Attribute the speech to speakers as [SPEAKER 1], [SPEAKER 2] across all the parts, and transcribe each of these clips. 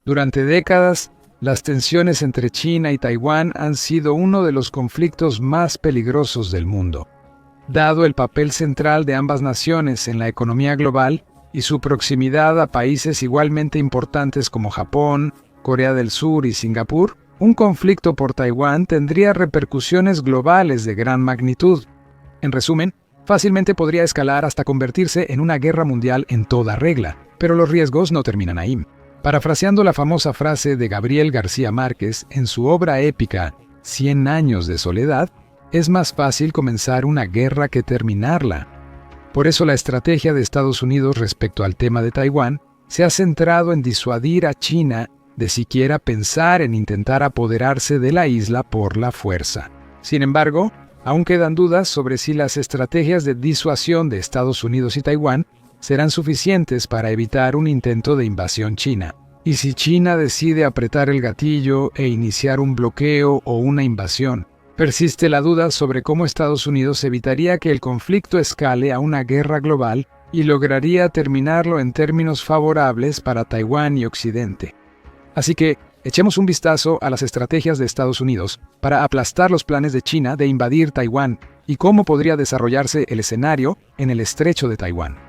[SPEAKER 1] Durante décadas, las tensiones entre China y Taiwán han sido uno de los conflictos más peligrosos del mundo. Dado el papel central de ambas naciones en la economía global y su proximidad a países igualmente importantes como Japón, Corea del Sur y Singapur, un conflicto por Taiwán tendría repercusiones globales de gran magnitud. En resumen, fácilmente podría escalar hasta convertirse en una guerra mundial en toda regla, pero los riesgos no terminan ahí. Parafraseando la famosa frase de Gabriel García Márquez en su obra épica 100 años de soledad, es más fácil comenzar una guerra que terminarla. Por eso la estrategia de Estados Unidos respecto al tema de Taiwán se ha centrado en disuadir a China de siquiera pensar en intentar apoderarse de la isla por la fuerza. Sin embargo, aún quedan dudas sobre si las estrategias de disuasión de Estados Unidos y Taiwán serán suficientes para evitar un intento de invasión china. Y si China decide apretar el gatillo e iniciar un bloqueo o una invasión, persiste la duda sobre cómo Estados Unidos evitaría que el conflicto escale a una guerra global y lograría terminarlo en términos favorables para Taiwán y Occidente. Así que, echemos un vistazo a las estrategias de Estados Unidos para aplastar los planes de China de invadir Taiwán y cómo podría desarrollarse el escenario en el estrecho de Taiwán.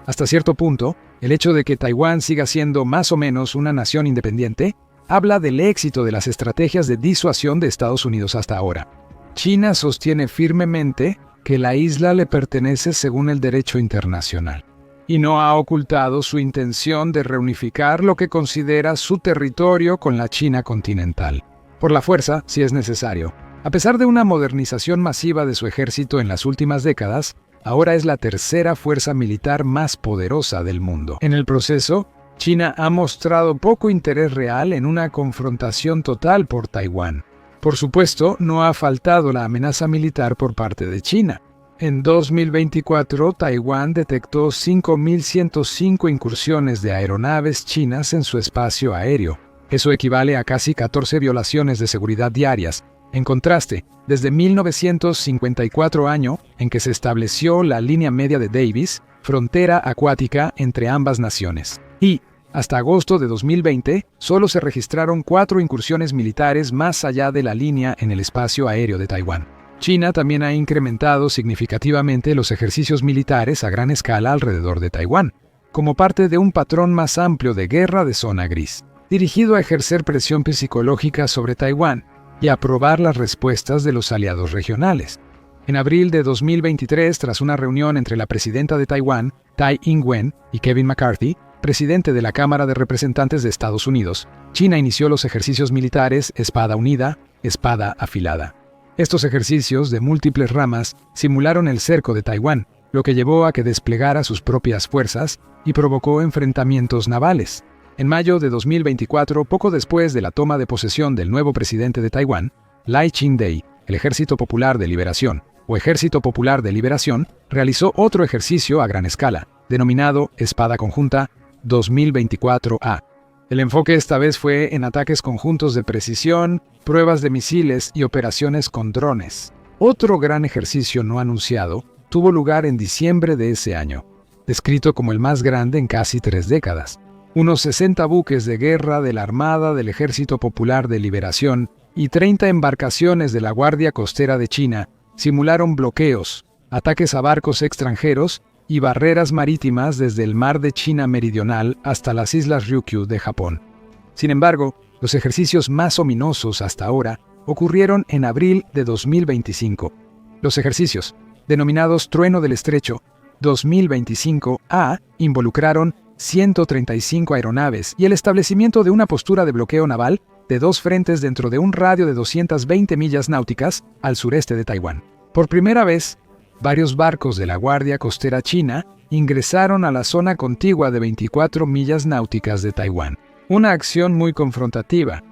[SPEAKER 1] Hasta cierto punto, el hecho de que Taiwán siga siendo más o menos una nación independiente habla del éxito de las estrategias de disuasión de Estados Unidos hasta ahora. China sostiene firmemente que la isla le pertenece según el derecho internacional, y no ha ocultado su intención de reunificar lo que considera su territorio con la China continental, por la fuerza si es necesario. A pesar de una modernización masiva de su ejército en las últimas décadas, ahora es la tercera fuerza militar más poderosa del mundo. En el proceso, China ha mostrado poco interés real en una confrontación total por Taiwán. Por supuesto, no ha faltado la amenaza militar por parte de China. En 2024, Taiwán detectó 5.105 incursiones de aeronaves chinas en su espacio aéreo. Eso equivale a casi 14 violaciones de seguridad diarias. En contraste, desde 1954 año en que se estableció la línea media de Davis, frontera acuática entre ambas naciones. Y, hasta agosto de 2020, solo se registraron 4 incursiones militares más allá de la línea en el espacio aéreo de Taiwán. China también ha incrementado significativamente los ejercicios militares a gran escala alrededor de Taiwán, como parte de un patrón más amplio de guerra de zona gris, dirigido a ejercer presión psicológica sobre Taiwán y a probar las respuestas de los aliados regionales. En abril de 2023, tras una reunión entre la presidenta de Taiwán, Tsai Ing-wen, y Kevin McCarthy, presidente de la Cámara de Representantes de Estados Unidos, China inició los ejercicios militares Espada Unida, Espada Afilada. Estos ejercicios, de múltiples ramas, simularon el cerco de Taiwán, lo que llevó a que desplegara sus propias fuerzas y provocó enfrentamientos navales. En mayo de 2024, poco después de la toma de posesión del nuevo presidente de Taiwán, Lai Ching-te, el Ejército Popular de Liberación, o Ejército Popular de Liberación, realizó otro ejercicio a gran escala, denominado Espada Conjunta 2024A. El enfoque esta vez fue en ataques conjuntos de precisión, pruebas de misiles y operaciones con drones. Otro gran ejercicio no anunciado tuvo lugar en diciembre de ese año, descrito como el más grande en casi 3 décadas. Unos 60 buques de guerra de la Armada del Ejército Popular de Liberación y 30 embarcaciones de la Guardia Costera de China simularon bloqueos, ataques a barcos extranjeros y barreras marítimas desde el Mar de China Meridional hasta las Islas Ryukyu de Japón. Sin embargo, los ejercicios más ominosos hasta ahora ocurrieron en abril de 2025. Los ejercicios, denominados Trueno del Estrecho 2025A, involucraron 135 aeronaves y el establecimiento de una postura de bloqueo naval de 2 frentes dentro de un radio de 220 millas náuticas al sureste de Taiwán. Por primera vez, varios barcos de la Guardia Costera China ingresaron a la zona contigua de 24 millas náuticas de Taiwán. Una acción muy confrontativa.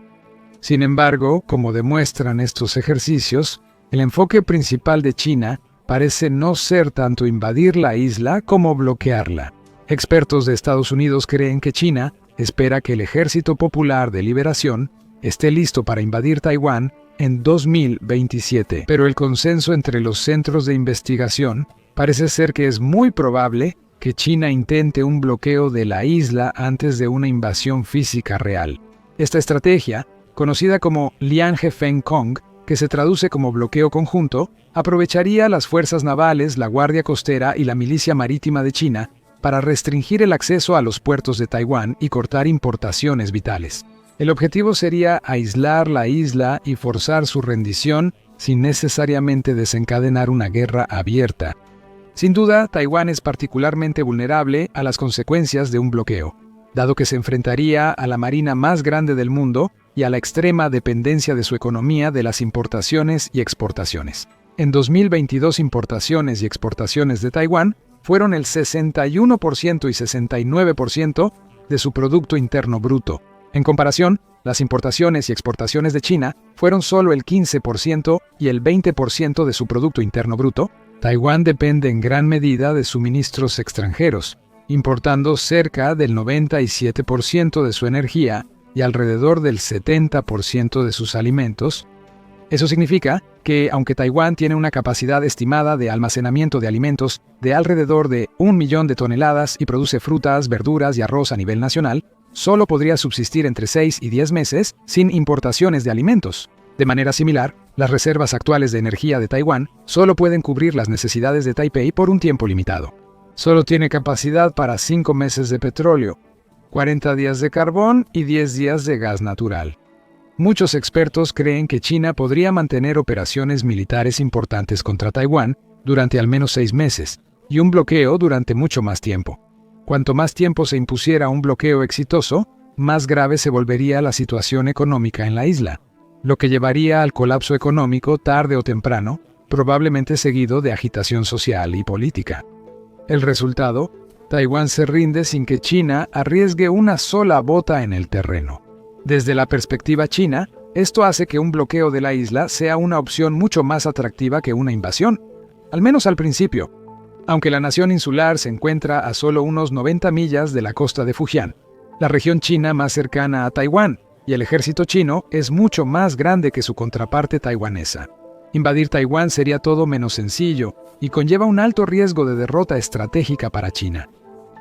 [SPEAKER 1] Sin embargo, como demuestran estos ejercicios, el enfoque principal de China parece no ser tanto invadir la isla como bloquearla. Expertos de Estados Unidos creen que China espera que el Ejército Popular de Liberación esté listo para invadir Taiwán en 2027, pero el consenso entre los centros de investigación parece ser que es muy probable que China intente un bloqueo de la isla antes de una invasión física real. Esta estrategia, conocida como Lianhe Feng Kong, que se traduce como bloqueo conjunto, aprovecharía las fuerzas navales, la Guardia Costera y la Milicia Marítima de China para restringir el acceso a los puertos de Taiwán y cortar importaciones vitales. El objetivo sería aislar la isla y forzar su rendición sin necesariamente desencadenar una guerra abierta. Sin duda, Taiwán es particularmente vulnerable a las consecuencias de un bloqueo, dado que se enfrentaría a la marina más grande del mundo y a la extrema dependencia de su economía de las importaciones y exportaciones. En 2022, importaciones y exportaciones de Taiwán fueron el 61% y 69% de su Producto Interno Bruto. En comparación, las importaciones y exportaciones de China fueron solo el 15% y el 20% de su Producto Interno Bruto. Taiwán depende en gran medida de suministros extranjeros, importando cerca del 97% de su energía y alrededor del 70% de sus alimentos. Eso significa que, aunque Taiwán tiene una capacidad estimada de almacenamiento de alimentos de alrededor de 1 millón de toneladas y produce frutas, verduras y arroz a nivel nacional, solo podría subsistir entre 6 y 10 meses sin importaciones de alimentos. De manera similar, las reservas actuales de energía de Taiwán solo pueden cubrir las necesidades de Taipei por un tiempo limitado. Solo tiene capacidad para 5 meses de petróleo, 40 días de carbón y 10 días de gas natural. Muchos expertos creen que China podría mantener operaciones militares importantes contra Taiwán durante al menos 6 meses y un bloqueo durante mucho más tiempo. Cuanto más tiempo se impusiera un bloqueo exitoso, más grave se volvería la situación económica en la isla, lo que llevaría al colapso económico tarde o temprano, probablemente seguido de agitación social y política. El resultado, Taiwán se rinde sin que China arriesgue una sola bota en el terreno. Desde la perspectiva china, esto hace que un bloqueo de la isla sea una opción mucho más atractiva que una invasión, al menos al principio. Aunque la nación insular se encuentra a solo unos 90 millas de la costa de Fujian, la región china más cercana a Taiwán, y el ejército chino es mucho más grande que su contraparte taiwanesa. Invadir Taiwán sería todo menos sencillo y conlleva un alto riesgo de derrota estratégica para China.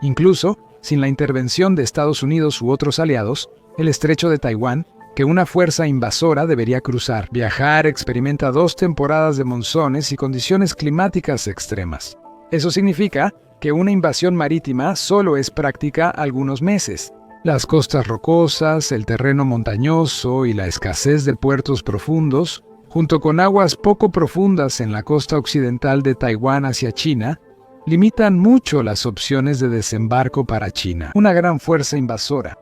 [SPEAKER 1] Incluso, sin la intervención de Estados Unidos u otros aliados, el estrecho de Taiwán, que una fuerza invasora debería cruzar, viajar, experimenta 2 temporadas de monzones y condiciones climáticas extremas. Eso significa que una invasión marítima solo es práctica algunos meses. Las costas rocosas, el terreno montañoso y la escasez de puertos profundos, junto con aguas poco profundas en la costa occidental de Taiwán hacia China, limitan mucho las opciones de desembarco para China, una gran fuerza invasora.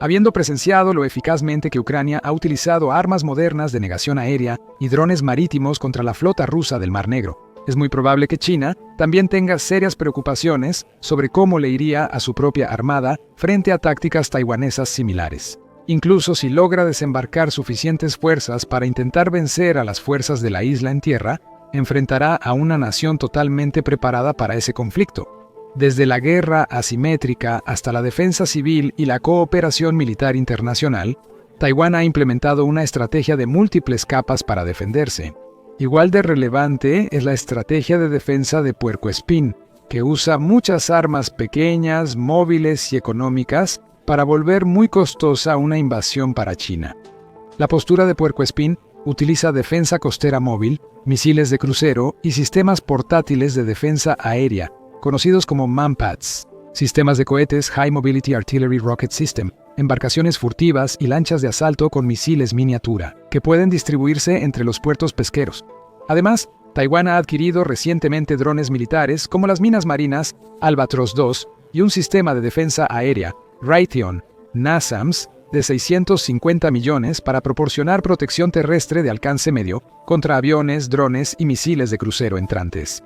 [SPEAKER 1] Habiendo presenciado lo eficazmente que Ucrania ha utilizado armas modernas de negación aérea y drones marítimos contra la flota rusa del Mar Negro, es muy probable que China también tenga serias preocupaciones sobre cómo le iría a su propia armada frente a tácticas taiwanesas similares. Incluso si logra desembarcar suficientes fuerzas para intentar vencer a las fuerzas de la isla en tierra, enfrentará a una nación totalmente preparada para ese conflicto. Desde la guerra asimétrica hasta la defensa civil y la cooperación militar internacional, Taiwán ha implementado una estrategia de múltiples capas para defenderse. Igual de relevante es la estrategia de defensa de Puerco Espín, que usa muchas armas pequeñas, móviles y económicas para volver muy costosa una invasión para China. La postura de Puerco Espín utiliza defensa costera móvil, misiles de crucero y sistemas portátiles de defensa aérea, conocidos como MANPADS, sistemas de cohetes High Mobility Artillery Rocket System, embarcaciones furtivas y lanchas de asalto con misiles miniatura, que pueden distribuirse entre los puertos pesqueros. Además, Taiwán ha adquirido recientemente drones militares como las minas marinas Albatros II y un sistema de defensa aérea, Raytheon NASAMS, de 650 millones para proporcionar protección terrestre de alcance medio contra aviones, drones y misiles de crucero entrantes.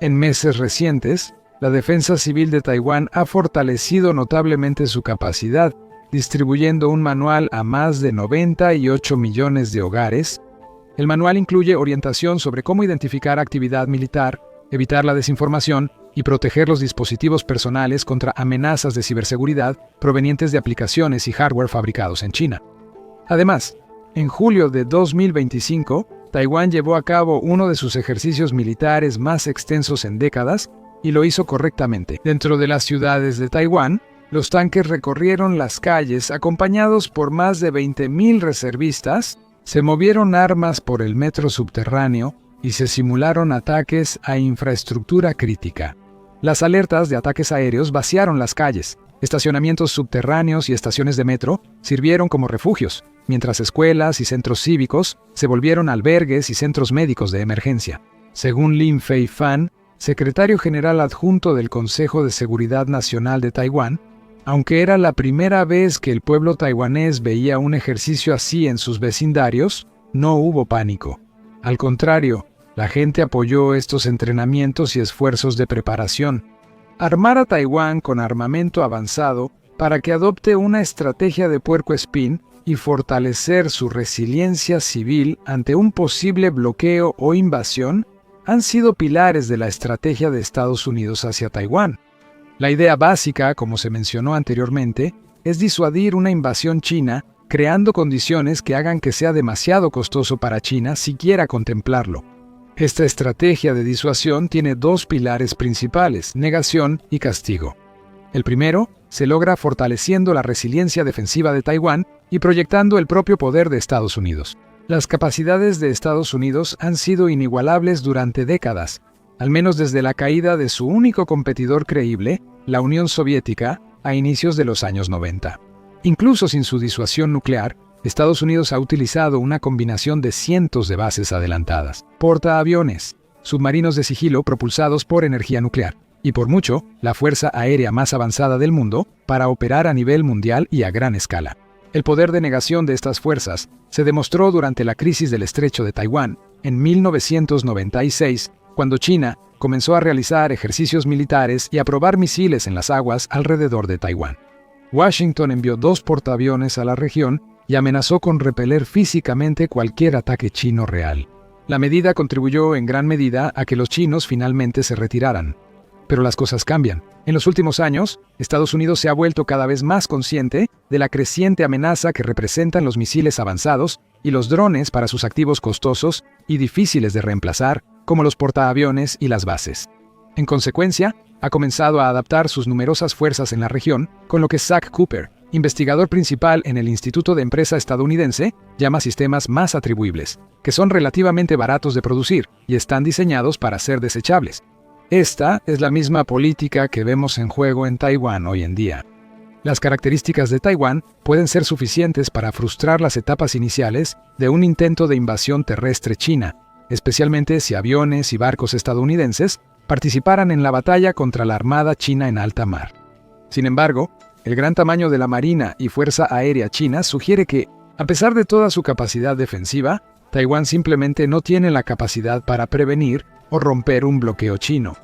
[SPEAKER 1] En meses recientes, la defensa civil de Taiwán ha fortalecido notablemente su capacidad, distribuyendo un manual a más de 98 millones de hogares. El manual incluye orientación sobre cómo identificar actividad militar, evitar la desinformación y proteger los dispositivos personales contra amenazas de ciberseguridad provenientes de aplicaciones y hardware fabricados en China. Además, en julio de 2025, Taiwán llevó a cabo uno de sus ejercicios militares más extensos en décadas, y lo hizo correctamente. Dentro de las ciudades de Taiwán, los tanques recorrieron las calles acompañados por más de 20.000 reservistas, se movieron armas por el metro subterráneo y se simularon ataques a infraestructura crítica. Las alertas de ataques aéreos vaciaron las calles. Estacionamientos subterráneos y estaciones de metro sirvieron como refugios, mientras escuelas y centros cívicos se volvieron albergues y centros médicos de emergencia. Según Lin Fei-fan, secretario general adjunto del Consejo de Seguridad Nacional de Taiwán, aunque era la primera vez que el pueblo taiwanés veía un ejercicio así en sus vecindarios, no hubo pánico. Al contrario, la gente apoyó estos entrenamientos y esfuerzos de preparación. Armar a Taiwán con armamento avanzado para que adopte una estrategia de puercoespín y fortalecer su resiliencia civil ante un posible bloqueo o invasión han sido pilares de la estrategia de Estados Unidos hacia Taiwán. La idea básica, como se mencionó anteriormente, es disuadir una invasión china creando condiciones que hagan que sea demasiado costoso para China siquiera contemplarlo. Esta estrategia de disuasión tiene dos pilares principales: negación y castigo. El primero se logra fortaleciendo la resiliencia defensiva de Taiwán y proyectando el propio poder de Estados Unidos. Las capacidades de Estados Unidos han sido inigualables durante décadas, al menos desde la caída de su único competidor creíble, la Unión Soviética, a inicios de los años 90. Incluso sin su disuasión nuclear, Estados Unidos ha utilizado una combinación de cientos de bases adelantadas, portaaviones, submarinos de sigilo propulsados por energía nuclear, y por mucho, la fuerza aérea más avanzada del mundo, para operar a nivel mundial y a gran escala. El poder de negación de estas fuerzas se demostró durante la crisis del Estrecho de Taiwán, en 1996, cuando China comenzó a realizar ejercicios militares y a probar misiles en las aguas alrededor de Taiwán. Washington envió 2 portaaviones a la región y amenazó con repeler físicamente cualquier ataque chino real. La medida contribuyó en gran medida a que los chinos finalmente se retiraran. Pero las cosas cambian. En los últimos años, Estados Unidos se ha vuelto cada vez más consciente de la creciente amenaza que representan los misiles avanzados y los drones para sus activos costosos y difíciles de reemplazar, como los portaaviones y las bases. En consecuencia, ha comenzado a adaptar sus numerosas fuerzas en la región, con lo que Zach Cooper, investigador principal en el Instituto de Empresa estadounidense, llama sistemas más atribuibles, que son relativamente baratos de producir y están diseñados para ser desechables. Esta es la misma política que vemos en juego en Taiwán hoy en día. Las características de Taiwán pueden ser suficientes para frustrar las etapas iniciales de un intento de invasión terrestre china, especialmente si aviones y barcos estadounidenses participaran en la batalla contra la Armada China en alta mar. Sin embargo, el gran tamaño de la Marina y Fuerza Aérea China sugiere que, a pesar de toda su capacidad defensiva, Taiwán simplemente no tiene la capacidad para prevenir o romper un bloqueo chino.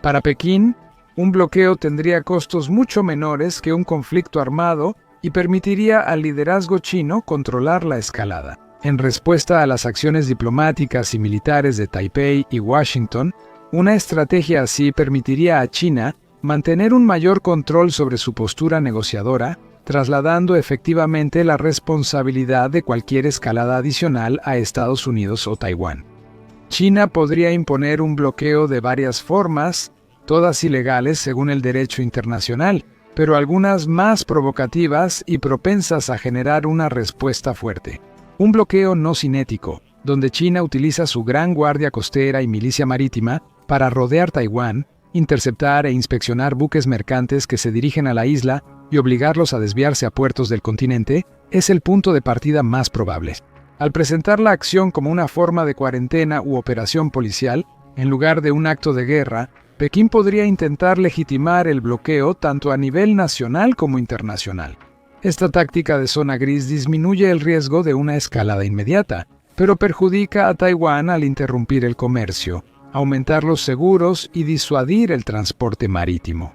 [SPEAKER 1] Para Pekín, un bloqueo tendría costos mucho menores que un conflicto armado y permitiría al liderazgo chino controlar la escalada. En respuesta a las acciones diplomáticas y militares de Taipei y Washington, una estrategia así permitiría a China mantener un mayor control sobre su postura negociadora, trasladando efectivamente la responsabilidad de cualquier escalada adicional a Estados Unidos o Taiwán. China podría imponer un bloqueo de varias formas, todas ilegales según el derecho internacional, pero algunas más provocativas y propensas a generar una respuesta fuerte. Un bloqueo no cinético, donde China utiliza su gran guardia costera y milicia marítima para rodear Taiwán, interceptar e inspeccionar buques mercantes que se dirigen a la isla y obligarlos a desviarse a puertos del continente, es el punto de partida más probable. Al presentar la acción como una forma de cuarentena u operación policial, en lugar de un acto de guerra, Pekín podría intentar legitimar el bloqueo tanto a nivel nacional como internacional. Esta táctica de zona gris disminuye el riesgo de una escalada inmediata, pero perjudica a Taiwán al interrumpir el comercio, aumentar los seguros y disuadir el transporte marítimo.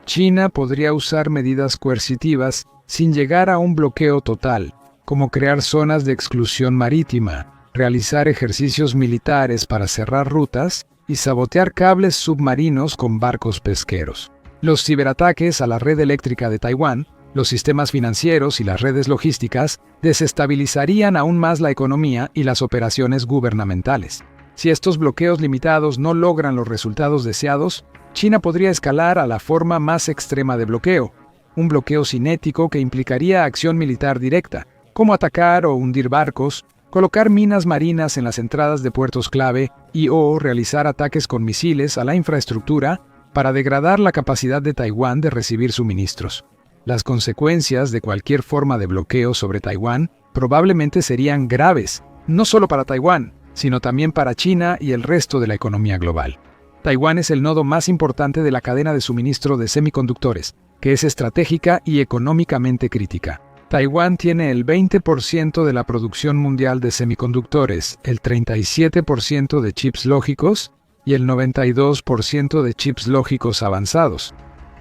[SPEAKER 1] China podría usar medidas coercitivas sin llegar a un bloqueo total, como crear zonas de exclusión marítima, realizar ejercicios militares para cerrar rutas y sabotear cables submarinos con barcos pesqueros. Los ciberataques a la red eléctrica de Taiwán, los sistemas financieros y las redes logísticas desestabilizarían aún más la economía y las operaciones gubernamentales. Si estos bloqueos limitados no logran los resultados deseados, China podría escalar a la forma más extrema de bloqueo, un bloqueo cinético que implicaría acción militar directa, como atacar o hundir barcos, colocar minas marinas en las entradas de puertos clave o realizar ataques con misiles a la infraestructura para degradar la capacidad de Taiwán de recibir suministros. Las consecuencias de cualquier forma de bloqueo sobre Taiwán probablemente serían graves, no solo para Taiwán, sino también para China y el resto de la economía global. Taiwán es el nodo más importante de la cadena de suministro de semiconductores, que es estratégica y económicamente crítica. Taiwán tiene el 20% de la producción mundial de semiconductores, el 37% de chips lógicos y el 92% de chips lógicos avanzados.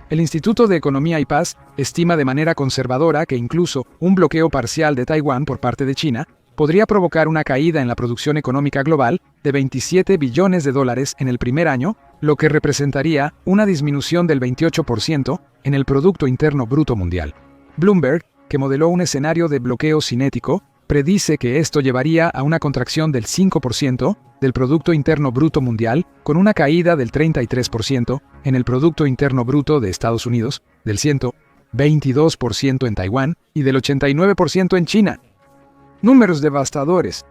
[SPEAKER 1] El Instituto de Economía y Paz estima de manera conservadora que incluso un bloqueo parcial de Taiwán por parte de China podría provocar una caída en la producción económica global de $27 billones en el primer año, lo que representaría una disminución del 28% en el Producto Interno Bruto Mundial. Bloomberg, que modeló un escenario de bloqueo cinético, predice que esto llevaría a una contracción del 5% del Producto Interno Bruto Mundial, con una caída del 33% en el Producto Interno Bruto de Estados Unidos, del 122% en Taiwán y del 89% en China. Números devastadores.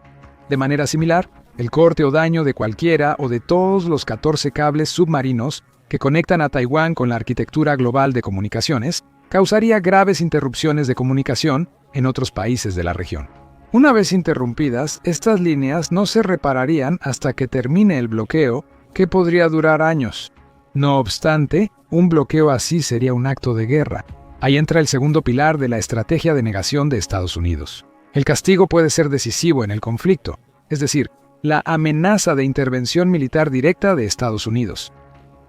[SPEAKER 1] De manera similar, el corte o daño de cualquiera o de todos los 14 cables submarinos que conectan a Taiwán con la arquitectura global de comunicaciones causaría graves interrupciones de comunicación en otros países de la región. Una vez interrumpidas, estas líneas no se repararían hasta que termine el bloqueo, que podría durar años. No obstante, un bloqueo así sería un acto de guerra. Ahí entra el segundo pilar de la estrategia de negación de Estados Unidos. El castigo puede ser decisivo en el conflicto, es decir, la amenaza de intervención militar directa de Estados Unidos.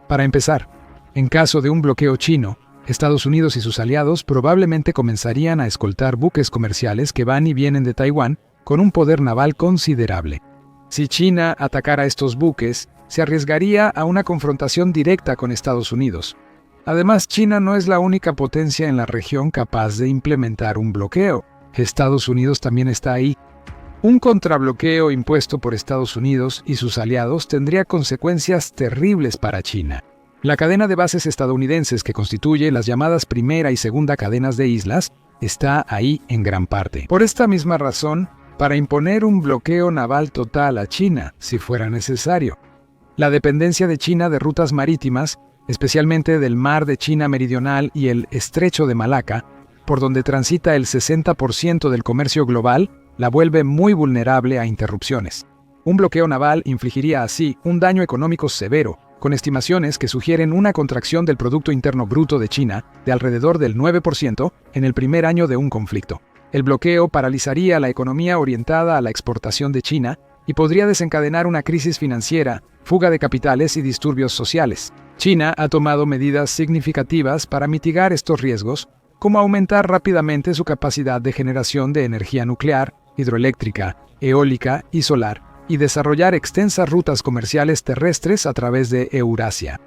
[SPEAKER 1] Para empezar, en caso de un bloqueo chino, Estados Unidos y sus aliados probablemente comenzarían a escoltar buques comerciales que van y vienen de Taiwán con un poder naval considerable. Si China atacara estos buques, se arriesgaría a una confrontación directa con Estados Unidos. Además, China no es la única potencia en la región capaz de implementar un bloqueo. Estados Unidos también está ahí. Un contrabloqueo impuesto por Estados Unidos y sus aliados tendría consecuencias terribles para China. La cadena de bases estadounidenses que constituye las llamadas primera y segunda cadenas de islas está ahí en gran parte. Por esta misma razón, para imponer un bloqueo naval total a China, si fuera necesario. La dependencia de China de rutas marítimas, especialmente del Mar de China Meridional y el Estrecho de Malaca, por donde transita el 60% del comercio global, la vuelve muy vulnerable a interrupciones. Un bloqueo naval infligiría así un daño económico severo, con estimaciones que sugieren una contracción del Producto Interno Bruto de China de alrededor del 9% en el primer año de un conflicto. El bloqueo paralizaría la economía orientada a la exportación de China y podría desencadenar una crisis financiera, fuga de capitales y disturbios sociales. China ha tomado medidas significativas para mitigar estos riesgos, como aumentar rápidamente su capacidad de generación de energía nuclear, hidroeléctrica, eólica y solar, y desarrollar extensas rutas comerciales terrestres a través de Eurasia.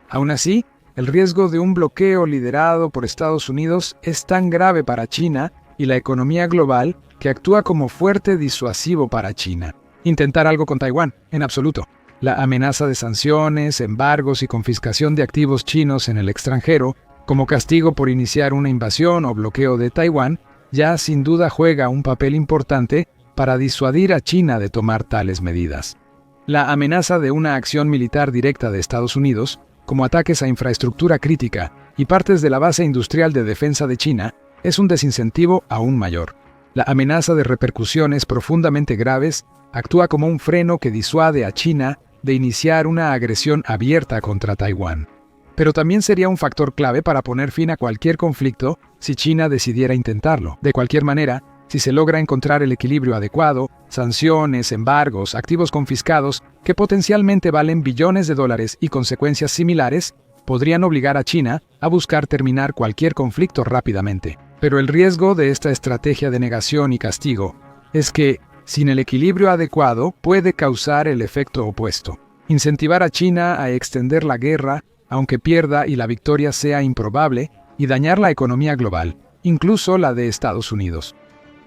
[SPEAKER 1] Aún así, el riesgo de un bloqueo liderado por Estados Unidos es tan grave para China y la economía global que actúa como fuerte disuasivo para China. Intentar algo con Taiwán, en absoluto. La amenaza de sanciones, embargos y confiscación de activos chinos en el extranjero, como castigo por iniciar una invasión o bloqueo de Taiwán, ya sin duda juega un papel importante para disuadir a China de tomar tales medidas. La amenaza de una acción militar directa de Estados Unidos, como ataques a infraestructura crítica y partes de la base industrial de defensa de China, es un desincentivo aún mayor. La amenaza de repercusiones profundamente graves actúa como un freno que disuade a China de iniciar una agresión abierta contra Taiwán. Pero también sería un factor clave para poner fin a cualquier conflicto si China decidiera intentarlo. De cualquier manera, si se logra encontrar el equilibrio adecuado, sanciones, embargos, activos confiscados, que potencialmente valen billones de dólares y consecuencias similares, podrían obligar a China a buscar terminar cualquier conflicto rápidamente. Pero el riesgo de esta estrategia de negación y castigo es que, sin el equilibrio adecuado, puede causar el efecto opuesto. Incentivar a China a extender la guerra, aunque pierda y la victoria sea improbable, y dañar la economía global, incluso la de Estados Unidos.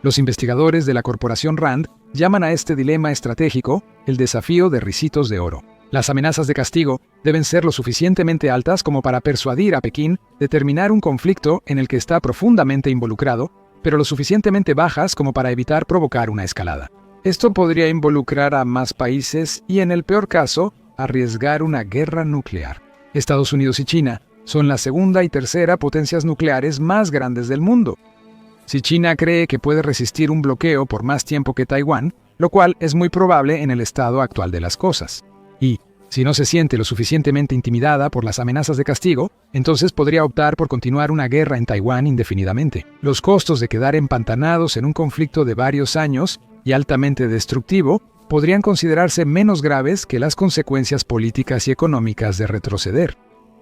[SPEAKER 1] Los investigadores de la corporación Rand llaman a este dilema estratégico el desafío de Ricitos de Oro. Las amenazas de castigo deben ser lo suficientemente altas como para persuadir a Pekín de terminar un conflicto en el que está profundamente involucrado, pero lo suficientemente bajas como para evitar provocar una escalada. Esto podría involucrar a más países y, en el peor caso, arriesgar una guerra nuclear. Estados Unidos y China son la segunda y tercera potencias nucleares más grandes del mundo. Si China cree que puede resistir un bloqueo por más tiempo que Taiwán, lo cual es muy probable en el estado actual de las cosas. Y, si no se siente lo suficientemente intimidada por las amenazas de castigo, entonces podría optar por continuar una guerra en Taiwán indefinidamente. Los costos de quedar empantanados en un conflicto de varios años y altamente destructivo podrían considerarse menos graves que las consecuencias políticas y económicas de retroceder.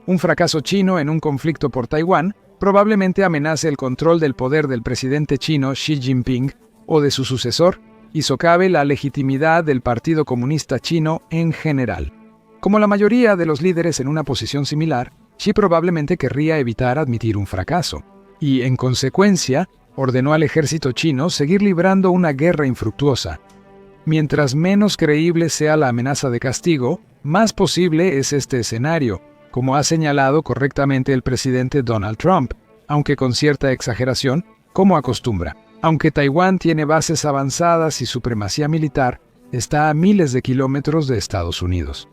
[SPEAKER 1] Un fracaso chino en un conflicto por Taiwán probablemente amenace el control del poder del presidente chino Xi Jinping o de su sucesor y socave la legitimidad del Partido Comunista Chino en general. Como la mayoría de los líderes en una posición similar, Xi probablemente querría evitar admitir un fracaso, y, en consecuencia, ordenó al ejército chino seguir librando una guerra infructuosa. Mientras menos creíble sea la amenaza de castigo, más posible es este escenario, como ha señalado correctamente el presidente Donald Trump, aunque con cierta exageración, como acostumbra. Aunque Taiwán tiene bases avanzadas y supremacía militar, está a miles de kilómetros de Estados Unidos.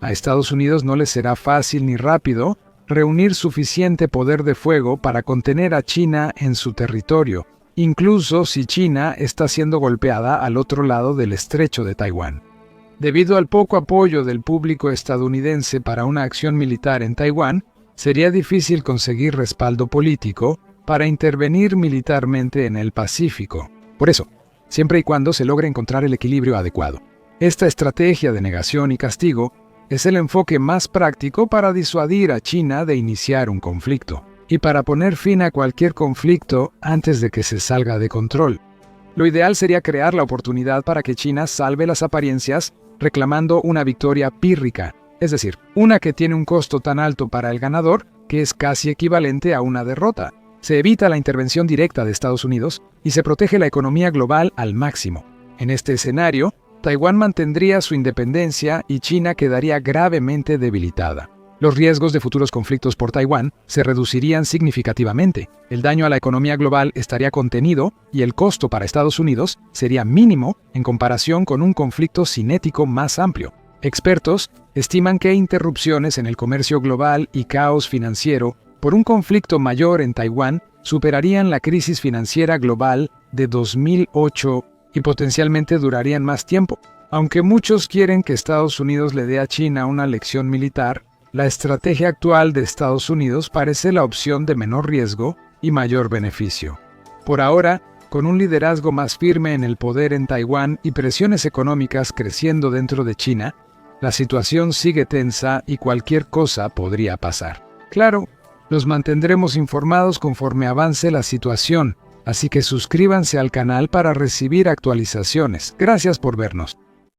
[SPEAKER 1] A Estados Unidos no le será fácil ni rápido reunir suficiente poder de fuego para contener a China en su territorio, incluso si China está siendo golpeada al otro lado del estrecho de Taiwán. Debido al poco apoyo del público estadounidense para una acción militar en Taiwán, sería difícil conseguir respaldo político para intervenir militarmente en el Pacífico. Por eso, siempre y cuando se logre encontrar el equilibrio adecuado. Esta estrategia de negación y castigo es el enfoque más práctico para disuadir a China de iniciar un conflicto y para poner fin a cualquier conflicto antes de que se salga de control. Lo ideal sería crear la oportunidad para que China salve las apariencias reclamando una victoria pírrica, es decir, una que tiene un costo tan alto para el ganador que es casi equivalente a una derrota. Se evita la intervención directa de Estados Unidos y se protege la economía global al máximo. En este escenario, Taiwán mantendría su independencia y China quedaría gravemente debilitada. Los riesgos de futuros conflictos por Taiwán se reducirían significativamente, el daño a la economía global estaría contenido y el costo para Estados Unidos sería mínimo en comparación con un conflicto cinético más amplio. Expertos estiman que interrupciones en el comercio global y caos financiero por un conflicto mayor en Taiwán superarían la crisis financiera global de 2008 y potencialmente durarían más tiempo. Aunque muchos quieren que Estados Unidos le dé a China una lección militar, la estrategia actual de Estados Unidos parece la opción de menor riesgo y mayor beneficio. Por ahora, con un liderazgo más firme en el poder en Taiwán y presiones económicas creciendo dentro de China, la situación sigue tensa y cualquier cosa podría pasar. Claro, los mantendremos informados conforme avance la situación, así que suscríbanse al canal para recibir actualizaciones. Gracias por vernos.